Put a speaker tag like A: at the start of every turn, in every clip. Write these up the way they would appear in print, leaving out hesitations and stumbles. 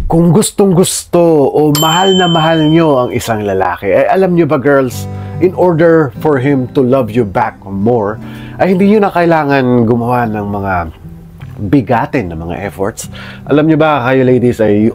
A: Kung gustong-gusto o mahal na mahal nyo ang isang lalaki, ay alam nyo ba girls, in order for him to love you back more, ay hindi nyo na kailangan gumawa ng mga bigatin na mga efforts. Alam nyo ba kayo ladies, ay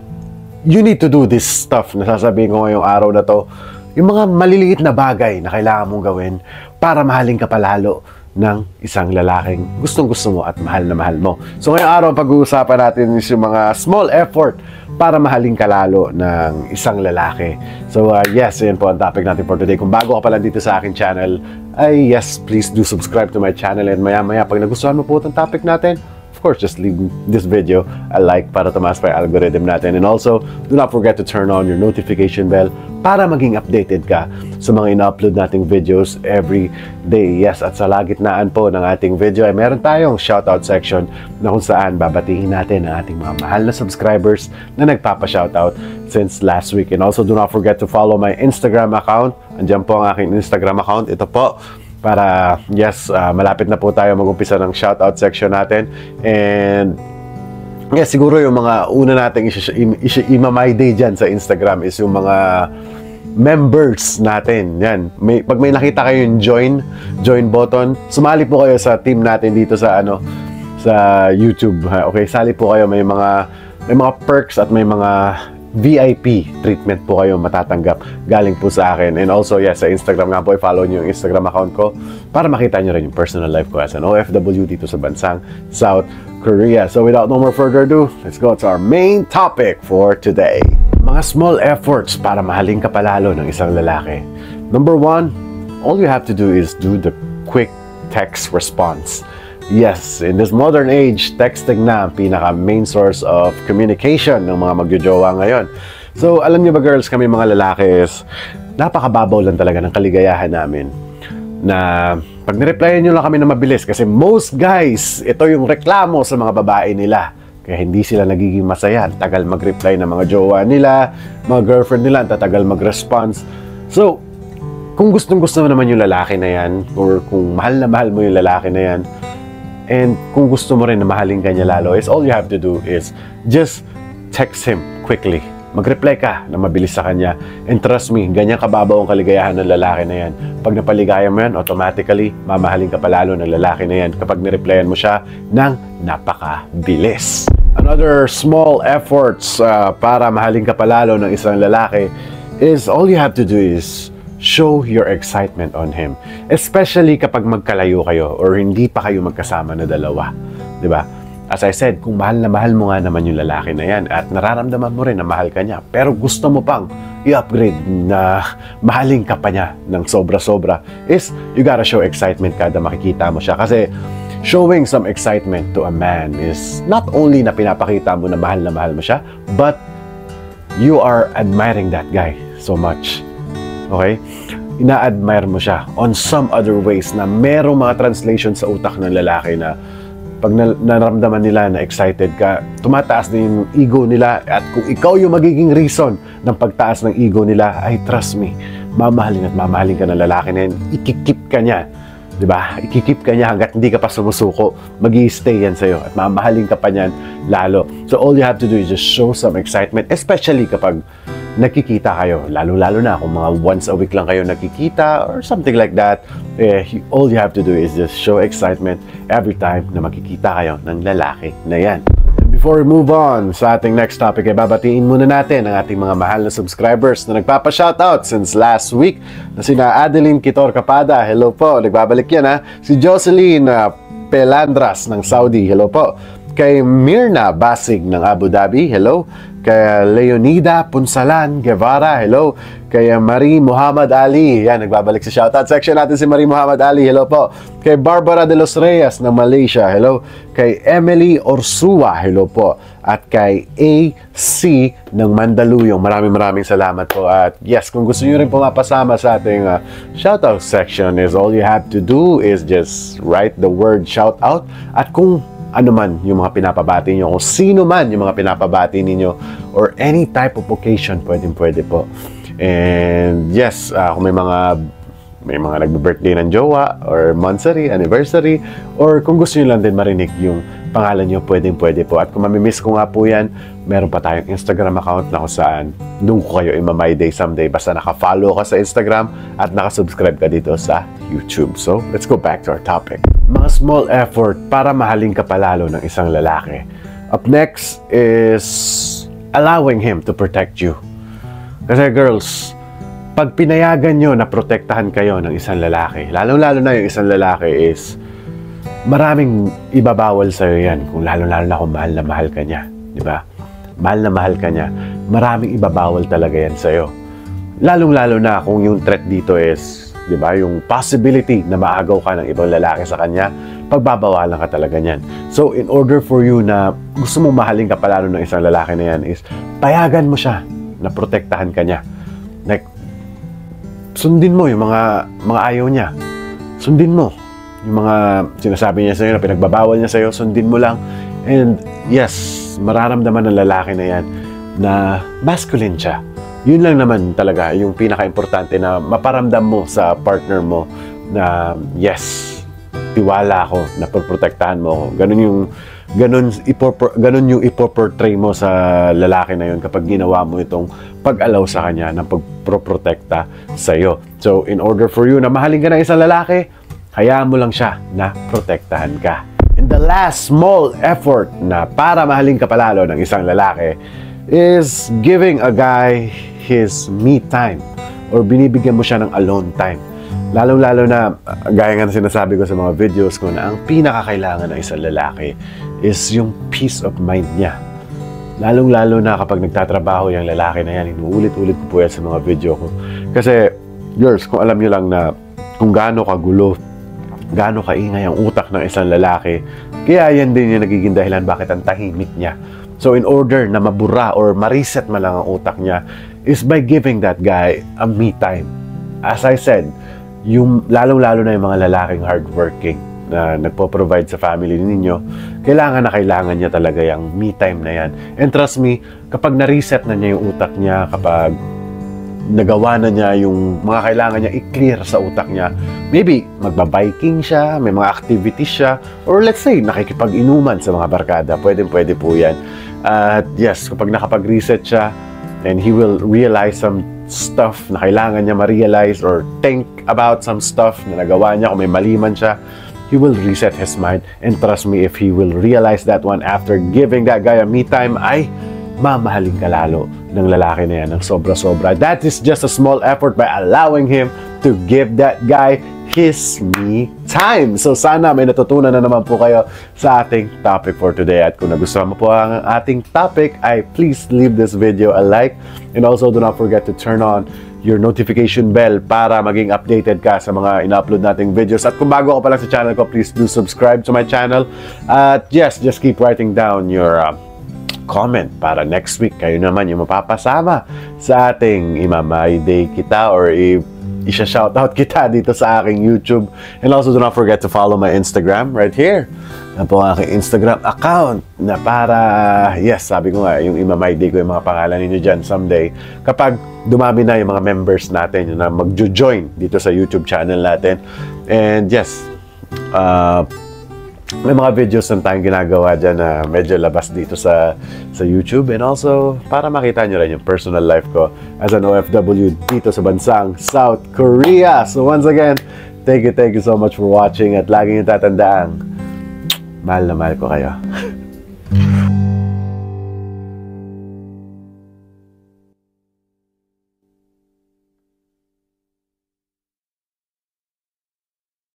A: you need to do this stuff na sasabihin ko ngayong araw na to. Yung mga maliliit na bagay na kailangan mong gawin para mahalin ka palalo ng isang lalaking gustong-gusto mo at mahal na mahal mo. So ngayong araw, pag-uusapan natin is yung mga small effort para mahalin ka lalo ng isang lalaki. So yes, yan po ang topic natin for today. Kung bago ka pa lang dito sa aking channel, ay yes, please do subscribe to my channel. And maya-maya, pag nagustuhan mo po itong topic natin, of course, just leave this video a like para tumaas pa yung algorithm natin. And also, do not forget to turn on your notification bell para maging updated ka sa mga ina-upload nating videos every day. Yes, at sa lagitnaan po ng ating video ay meron tayong shoutout section na kung saan babatiin natin ang ating mga mahal na subscribers na nagpapa-shoutout since last week. And also, do not forget to follow my Instagram account. Andiyan po ang aking Instagram account. Ito po. Para, yes, malapit na po tayo mag-umpisa ng shoutout section natin. And yes, siguro yung mga una nating ima-my day dyan sa Instagram is yung mga members natin. Yan. Pag may nakita kayo yung join button, sumali po kayo sa team natin dito sa sa YouTube. Okay, sali po kayo. May mga perks at may mga VIP treatment po kayo matatanggap galing po sa akin. And also, yes, sa Instagram nga po, i-follow nyo yung Instagram account ko para makita nyo rin yung personal life ko as an OFW dito sa bansang South Korea. So without no more further ado, let's go to our main topic for today. Mga small efforts para mahalin ka palalo ng isang lalaki. Number one, all you have to do is do the quick text response. Yes, in this modern age, texting na ang pinaka-main source of communication ng mga magjojowa ngayon. So, alam niyo ba girls, kami mga lalaki is napakababaw lang talaga ng kaligayahan namin. Na pag nireplyan nyo lang kami na mabilis, kasi most guys, ito yung reklamo sa mga babae nila. Kaya hindi sila nagiging masaya. Tagal mag-reply ng mga jowa nila, mga girlfriend nila, tatagal mag-response. So, kung gustong-gusto mo naman yung lalaki na yan, or kung mahal na mahal mo yung lalaki na yan, and kung gusto mo rin na mahalin ka niya lalo, is all you have to do is just text him quickly. Mag-reply ka na mabilis sa kanya. And trust me, ganyan kababaw ang kaligayahan ng lalaki na yan. Pag napaligaya mo yan, automatically, mamahalin ka palalo ng lalaki na yan kapag nireplyan mo siya ng napakabilis. Another small efforts para mahalin ka palalo ng isang lalaki is all you have to do is show your excitement on him. Especially kapag magkalayo kayo or hindi pa kayo magkasama na dalawa. Diba? As I said, kung mahal na mahal mo nga naman yung lalaki na yan at nararamdaman mo rin na mahal ka niya, pero gusto mo pang i-upgrade na mahalin ka pa niya ng sobra-sobra, is you gotta show excitement kada makikita mo siya. Kasi showing some excitement to a man is not only na pinapakita mo na mahal mo siya, but you are admiring that guy so much. Okay? Ina-admire mo siya on some other ways na merong mga translation sa utak ng lalaki na pag naramdaman nila na excited ka, tumataas din yung ego nila. At kung ikaw yung magiging reason ng pagtaas ng ego nila, ay trust me, mamahalin at mamahalin ka ng lalaki na yan, ikikip ka niya. Diba? Ikikip ka niya hanggat hindi ka pa sumusuko. Mag-i-stay yan sa'yo at mamahalin ka pa niyan lalo. So all you have to do is just show some excitement, especially kapag nakikita kayo, lalo-lalo na kung mga once a week lang kayo nakikita or something like that. All you have to do is just show excitement every time na makikita kayo ng lalaki na yan. Before we move on sa ating next topic, ay babatiin muna natin ang ating mga mahal na subscribers na nagpapa-shoutout since last week na sina Adeline Kitor Kapada, hello po, nagbabalik yan ha. Si Jocelyn Pelandras ng Saudi, hello po. Kay Mirna Basig ng Abu Dhabi, hello. Kay Leonida Punsalan Guevara, hello. Kay Marie Muhammad Ali, yan, nagbabalik sa shoutout section natin si Marie Muhammad Ali, hello po. Kay Barbara de los Reyes ng Malaysia, hello. Kay Emily Orsua, hello po. At kay AC ng Mandaluyong, maraming salamat po. At yes, kung gusto nyo rin pumapasama sa ating shoutout section, is all you have to do is just write the word shoutout. At kung ano man yung mga pinapabati nyo, kung sino man yung mga pinapabati ninyo, or any type of occasion, pwede po. And yes, kung may mga may mga nagbe-birthday ng jowa, or monthsary, anniversary, or kung gusto nyo lang din marinig yung pangalan nyo, pwede po. At kung mamimiss ko nga po yan, meron pa tayong Instagram account na kung saan doon ko kayo i-my day someday. Basta naka-follow ka sa Instagram at naka-subscribe ka dito sa YouTube. So, let's go back to our topic. Mga small effort para mahalin ka palalo ng isang lalaki. Up next is allowing him to protect you. Kasi girls, pag pinayagan nyo na protektahan kayo ng isang lalaki, lalong-lalo na yung isang lalaki is maraming ibabawal sa'yo yan. Kung lalong-lalo na kung mahal na mahal ka niya. Diba? Mahal na mahal ka niya. Maraming ibabawal talaga yan sa'yo. Lalong-lalo na kung yung threat dito is, diba, yung possibility na maagaw ka ng ibang lalaki sa kanya, pagbabawalan ka talaga niyan. So, in order for you na gusto mong mahalin ka palalo ng isang lalaki na yan is, payagan mo siya na protektahan ka niya. Like, sundin mo yung mga ayaw niya. Sundin mo yung mga sinasabi niya sa'yo na pinagbabawal niya sa'yo, sundin mo lang. And yes, mararamdaman ng lalaki na yan na masculine siya. Yun lang naman talaga yung pinaka-importante na maparamdam mo sa partner mo na yes, tiwala ako na protektahan mo ako. Ganun yung ipoportray mo sa lalaki na yun kapag ginawa mo itong pag-allow sa kanya ng pagproprotekta sa'yo. So, in order for you na mahalin ka ng isang lalaki, hayaan mo lang siya na protektahan ka. And the last small effort na para mahalin ka palalo ng isang lalaki is giving a guy his me time or binibigyan mo siya ng alone time. Lalong-lalo na, gaya nga na sinasabi ko sa mga videos ko na ang pinakakailangan ng isang lalaki is yung peace of mind niya. Lalong-lalo na kapag nagtatrabaho yung lalaki na yan, inuulit-ulit ko po yan sa mga video ko. Kasi, girls, kung alam nyo lang na kung gaano kagulo, gaano kaingay ang utak ng isang lalaki, kaya yan din yung nagiging dahilan bakit ang tahimik niya. So, in order na mabura or ma-reset man lang ang utak niya, is by giving that guy a me time. As I said, yung lalong-lalo na yung mga lalaking hardworking na nagpo-provide sa family ninyo, kailangan niya talaga yung me time na yan. And trust me, kapag na-reset na niya yung utak niya, kapag nagawa na niya yung mga kailangan niya i-clear sa utak niya, maybe magbabiking siya, may mga activities siya, or let's say, nakikipag-inuman sa mga barkada, pwede po yan. At yes, kapag nakapag-reset siya, and he will realize some stuff na kailangan niya ma-realize or think about some stuff na nagawa niya, kung may mali man siya, he will reset his mind. And trust me, if he will realize that one after giving that guy a me time, ay mamahalin ka lalo ng lalaki na yan ng sobra-sobra. That is just a small effort by allowing him to give that guy his me time. So sana may natutunan na naman po kayo sa ating topic for today. At kung nagustuhan mo po ang ating topic, ay please leave this video a like. And also do not forget to turn on your notification bell para maging updated ka sa mga in-upload nating videos. At kung bago ka pa lang sa channel ko, please do subscribe to my channel. At yes, just keep writing down your comment para next week kayo naman yung mapapasama sa ating i-my day kita or i-shoutout kita dito sa aking YouTube. And also do not forget to follow my Instagram right here. Yan po ang aking Instagram account na para, yes, sabi ko nga, yung i-my day ko yung mga pangalan ninyo dyan someday. Kapag dumami na yung mga members natin na mag-join dito sa YouTube channel natin. And yes, may mga videos na tayong ginagawa dyan na medyo labas dito sa YouTube. And also, para makita nyo rin yung personal life ko as an OFW dito sa bansang South Korea. So once again, thank you so much for watching. At lagi nyo tatandaan, mahal na mahal ko kayo.